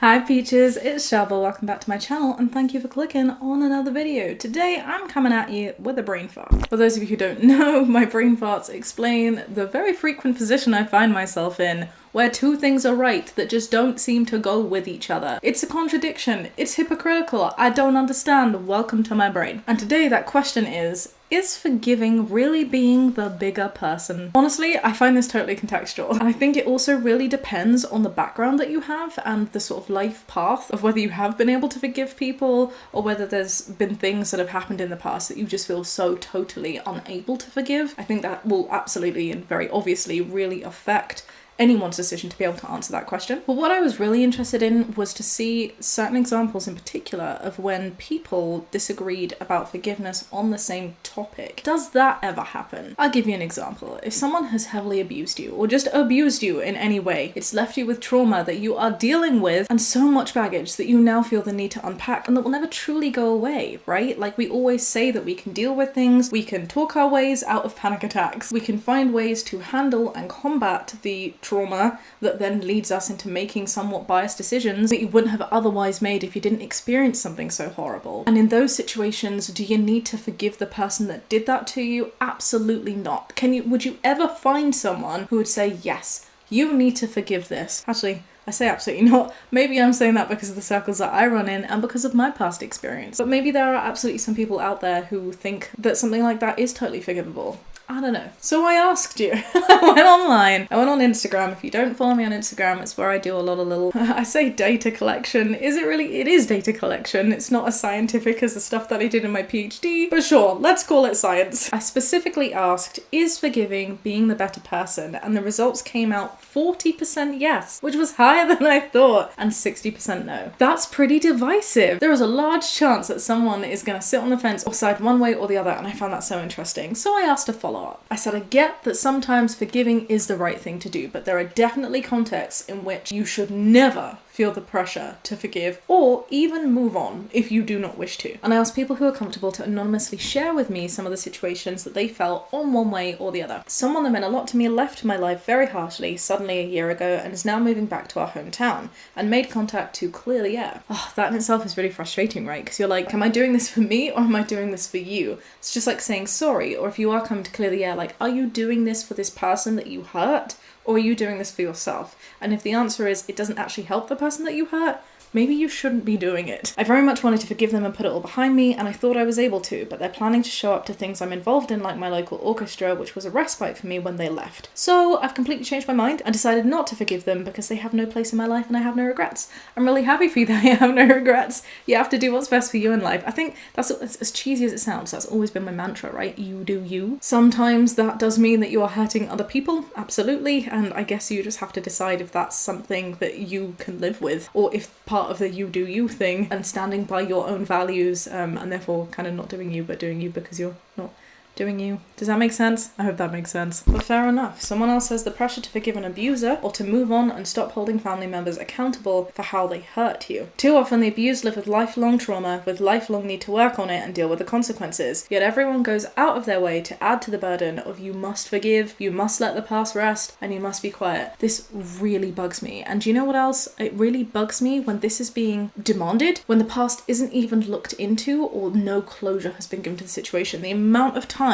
Hi Peaches, it's Shaaba, welcome back to my channel and thank you for clicking on another video. Today I'm coming at you with a brain fart. For those of you who don't know, my brain farts explain the very frequent position I find myself in where two things are right that just don't seem to go with each other. It's a contradiction, it's hypocritical, I don't understand, welcome to my brain. And today that question is forgiving really being the bigger person? Honestly, I find this totally contextual. And I think it also really depends on the background that you have and the sort of life path of whether you have been able to forgive people or whether there's been things that have happened in the past that you just feel so totally unable to forgive. I think that will absolutely and very obviously really affect anyone's decision to be able to answer that question. But what I was really interested in was to see certain examples in particular of when people disagreed about forgiveness on the same topic. Does that ever happen? I'll give you an example. If someone has heavily abused you or just abused you in any way, it's left you with trauma that you are dealing with and so much baggage that you now feel the need to unpack and that will never truly go away, right? Like we always say that we can deal with things, we can talk our ways out of panic attacks, we can find ways to handle and combat the trauma that then leads us into making somewhat biased decisions that you wouldn't have otherwise made if you didn't experience something so horrible. And in those situations, do you need to forgive the person that did that to you? Absolutely not. Would you ever find someone who would say, yes, you need to forgive this? Actually, I say absolutely not. Maybe I'm saying that because of the circles that I run in and because of my past experience. But maybe there are absolutely some people out there who think that something like that is totally forgivable. I don't know. So I asked you. I went online. I went on Instagram. If you don't follow me on Instagram, it's where I do a lot of little, I say data collection. Is it really? It is data collection. It's not as scientific as the stuff that I did in my PhD, but sure, let's call it science. I specifically asked, is forgiving being the better person? And the results came out 40% yes, which was higher than I thought, and 60% no. That's pretty divisive. There is a large chance that someone is going to sit on the fence or side one way or the other, and I found that so interesting. So I asked a follow-up. I said, I get that sometimes forgiving is the right thing to do, but there are definitely contexts in which you should never feel the pressure to forgive or even move on if you do not wish to. And I asked people who are comfortable to anonymously share with me some of the situations that they felt on one way or the other. Someone that meant a lot to me left my life very harshly suddenly a year ago and is now moving back to our hometown and made contact to clear the air. Oh, that in itself is really frustrating, right? Because you're like, am I doing this for me or am I doing this for you? It's just like saying sorry, or if you are coming to clear the air, like, are you doing this for this person that you hurt? Or are you doing this for yourself? And if the answer is it doesn't actually help the person that you hurt, maybe you shouldn't be doing it. I very much wanted to forgive them and put it all behind me, and I thought I was able to, but they're planning to show up to things I'm involved in, like my local orchestra, which was a respite for me when they left. So I've completely changed my mind and decided not to forgive them because they have no place in my life and I have no regrets. I'm really happy for you that you have no regrets. You have to do what's best for you in life. I think that's, as cheesy as it sounds, that's always been my mantra, right? You do you. Sometimes that does mean that you are hurting other people, absolutely, and I guess you just have to decide if that's something that you can live with, or if part of the you do you thing and standing by your own values and therefore kind of not doing you but doing you because you're not doing you. Does that make sense? I hope that makes sense. But fair enough. Someone else says the pressure to forgive an abuser or to move on and stop holding family members accountable for how they hurt you. Too often the abused live with lifelong trauma, with lifelong need to work on it and deal with the consequences. Yet everyone goes out of their way to add to the burden of you must forgive, you must let the past rest, and you must be quiet. This really bugs me. And do you know what else? It really bugs me when this is being demanded, when the past isn't even looked into or no closure has been given to the situation. The amount of times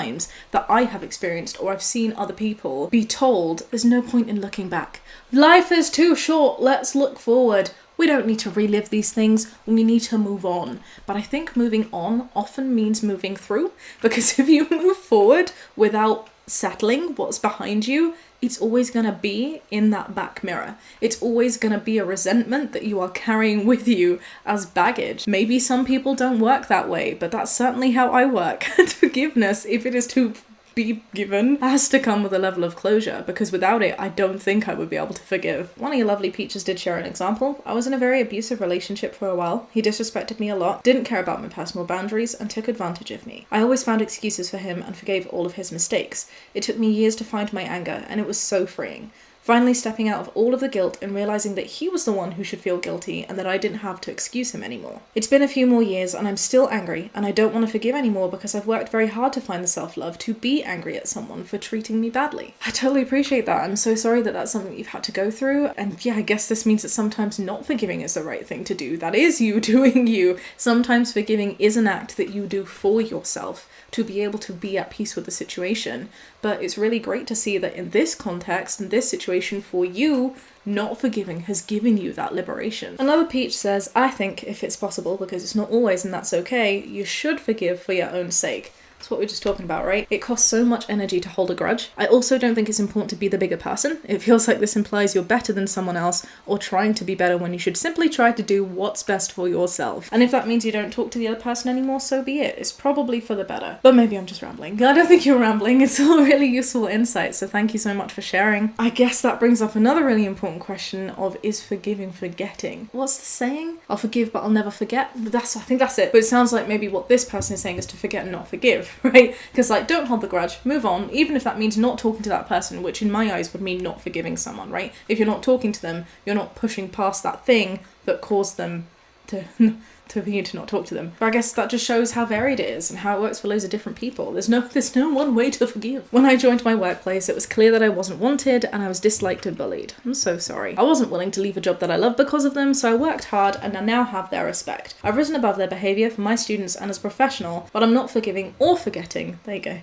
that I have experienced or I've seen other people be told there's no point in looking back. Life is too short, let's look forward. We don't need to relive these things, we need to move on. But I think moving on often means moving through, because if you move forward without settling what's behind you, it's always going to be in that back mirror. It's always going to be a resentment that you are carrying with you as baggage. Maybe some people don't work that way, but that's certainly how I work. And forgiveness, if it is to be given, has to come with a level of closure, because without it, I don't think I would be able to forgive. One of your lovely Peaches did share an example. I was in a very abusive relationship for a while. He disrespected me a lot, didn't care about my personal boundaries, and took advantage of me. I always found excuses for him and forgave all of his mistakes. It took me years to find my anger, and it was so freeing. Finally stepping out of all of the guilt and realizing that he was the one who should feel guilty and that I didn't have to excuse him anymore. It's been a few more years and I'm still angry and I don't want to forgive anymore because I've worked very hard to find the self-love to be angry at someone for treating me badly. I totally appreciate that. I'm so sorry that that's something that you've had to go through. And yeah, I guess this means that sometimes not forgiving is the right thing to do. That is you doing you. Sometimes forgiving is an act that you do for yourself to be able to be at peace with the situation. But it's really great to see that in this context, in this situation for you, not forgiving has given you that liberation. Another Peach says, I think if it's possible, because it's not always and that's okay, you should forgive for your own sake. That's what we were just talking about, right? It costs so much energy to hold a grudge. I also don't think it's important to be the bigger person. It feels like this implies you're better than someone else or trying to be better when you should simply try to do what's best for yourself. And if that means you don't talk to the other person anymore, so be it. It's probably for the better. But maybe I'm just rambling. I don't think you're rambling. It's all really useful insight, so thank you so much for sharing. I guess that brings up another really important question of, is forgiving forgetting? What's the saying? I'll forgive but I'll never forget. I think that's it. But it sounds like maybe what this person is saying is to forget and not forgive. Right? Because like, don't hold the grudge, move on, even if that means not talking to that person, which in my eyes would mean not forgiving someone, right? If you're not talking to them, you're not pushing past that thing that caused them to for you to not talk to them. But I guess that just shows how varied it is and how it works for loads of different people. There's no one way to forgive. When I joined my workplace, it was clear that I wasn't wanted and I was disliked and bullied. I'm so sorry. I wasn't willing to leave a job that I love because of them, so I worked hard and I now have their respect. I've risen above their behaviour for my students and as a professional, but I'm not forgiving or forgetting, there you go,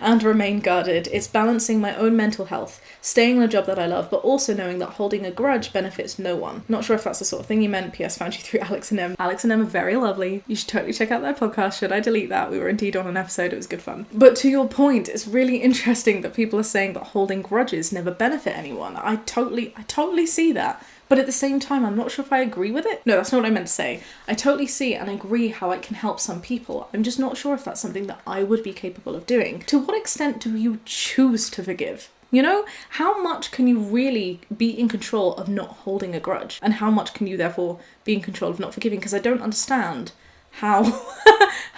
and remain guarded. It's balancing my own mental health, staying in a job that I love, but also knowing that holding a grudge benefits no one. Not sure if that's the sort of thing you meant. P.S. found you through Alex and Em. Alex and Em are very lovely. You should totally check out their podcast. Should I delete that? We were indeed on an episode. It was good fun. But to your point, it's really interesting that people are saying that holding grudges never benefit anyone. I totally see that. But at the same time, I'm not sure if I agree with it. No, that's not what I meant to say. I totally see and agree how it can help some people. I'm just not sure if that's something that I would be capable of doing. To what extent do you choose to forgive? You know, how much can you really be in control of not holding a grudge? And how much can you therefore be in control of not forgiving? Because I don't understand how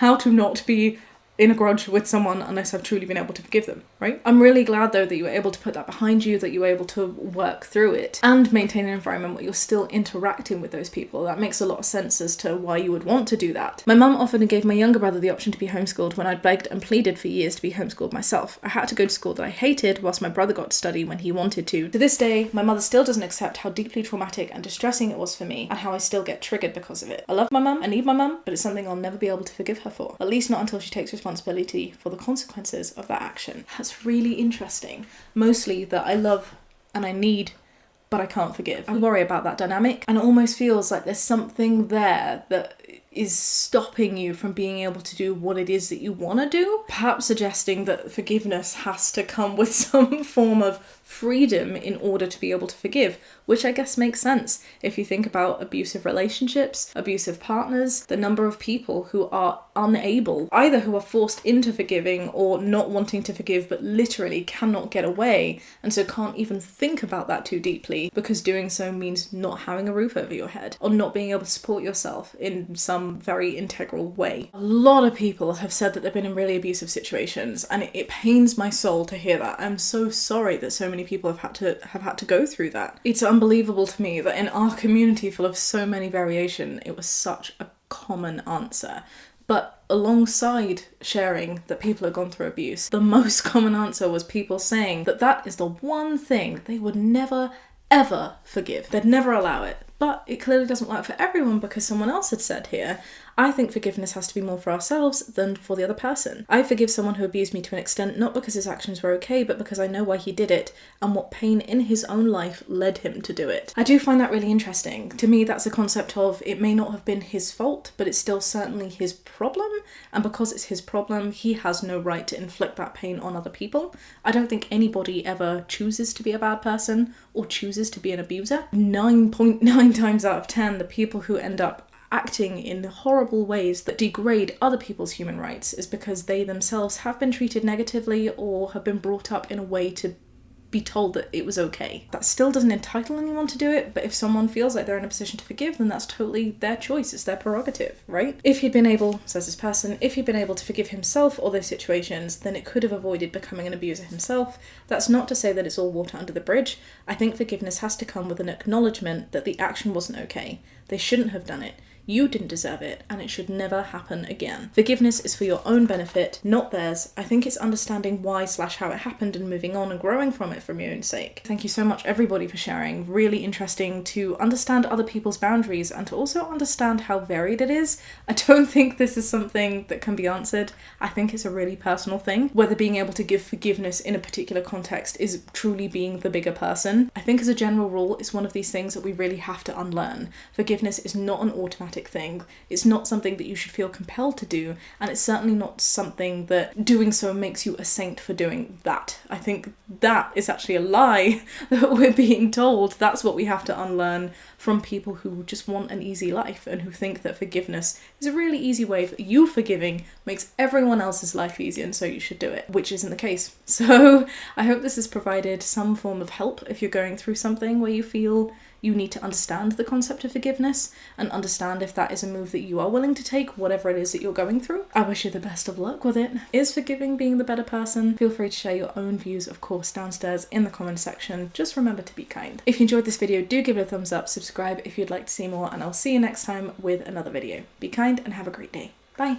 to not be in a grudge with someone unless I've truly been able to forgive them, right? I'm really glad though that you were able to put that behind you, that you were able to work through it and maintain an environment where you're still interacting with those people. That makes a lot of sense as to why you would want to do that. My mum offered and gave my younger brother the option to be homeschooled when I'd begged and pleaded for years to be homeschooled myself. I had to go to school that I hated whilst my brother got to study when he wanted to. To this day, my mother still doesn't accept how deeply traumatic and distressing it was for me and how I still get triggered because of it. I love my mum, I need my mum, but it's something I'll never be able to forgive her for. At least not until she takes responsibility for the consequences of that action. That's really interesting. Mostly that I love and I need, but I can't forgive. I worry about that dynamic and it almost feels like there's something there that is stopping you from being able to do what it is that you want to do. Perhaps suggesting that forgiveness has to come with some form of freedom in order to be able to forgive, which I guess makes sense. If you think about abusive relationships, abusive partners, the number of people who are unable, either who are forced into forgiving or not wanting to forgive but literally cannot get away and so can't even think about that too deeply because doing so means not having a roof over your head or not being able to support yourself in some very integral way. A lot of people have said that they've been in really abusive situations and it pains my soul to hear that. I'm so sorry that so many people have had to go through that. It's unbelievable to me that in our community full of so many variation, it was such a common answer. But alongside sharing that people have gone through abuse, the most common answer was people saying that that is the one thing they would never, ever forgive. They'd never allow it. But it clearly doesn't work for everyone because someone else had said here, I think forgiveness has to be more for ourselves than for the other person. I forgive someone who abused me to an extent, not because his actions were okay, but because I know why he did it and what pain in his own life led him to do it. I do find that really interesting. To me, that's a concept of it may not have been his fault, but it's still certainly his problem. And because it's his problem, he has no right to inflict that pain on other people. I don't think anybody ever chooses to be a bad person or chooses to be an abuser. 9.9 times out of 10, the people who end up acting in horrible ways that degrade other people's human rights is because they themselves have been treated negatively or have been brought up in a way to be told that it was okay. That still doesn't entitle anyone to do it, but if someone feels like they're in a position to forgive, then that's totally their choice. It's their prerogative, right? If he'd been able, says this person, if he'd been able to forgive himself all those situations, then it could have avoided becoming an abuser himself. That's not to say that it's all water under the bridge. I think forgiveness has to come with an acknowledgement that the action wasn't okay. They shouldn't have done it. You didn't deserve it, and it should never happen again. Forgiveness is for your own benefit, not theirs. I think it's understanding why/how it happened and moving on and growing from it for your own sake. Thank you so much, everybody, for sharing. Really interesting to understand other people's boundaries and to also understand how varied it is. I don't think this is something that can be answered. I think it's a really personal thing. Whether being able to give forgiveness in a particular context is truly being the bigger person. I think as a general rule, it's one of these things that we really have to unlearn. Forgiveness is not an automatic thing. It's not something that you should feel compelled to do, and it's certainly not something that doing so makes you a saint for doing that. I think that is actually a lie that we're being told. That's what we have to unlearn from people who just want an easy life and who think that forgiveness is a really easy way that you forgiving makes everyone else's life easier and so you should do it, which isn't the case. So I hope this has provided some form of help if you're going through something where you feel you need to understand the concept of forgiveness and understand if that is a move that you are willing to take, whatever it is that you're going through. I wish you the best of luck with it. Is forgiving being the better person? Feel free to share your own views, of course, downstairs in the comment section. Just remember to be kind. If you enjoyed this video, do give it a thumbs up, subscribe if you'd like to see more, and I'll see you next time with another video. Be kind and have a great day. Bye.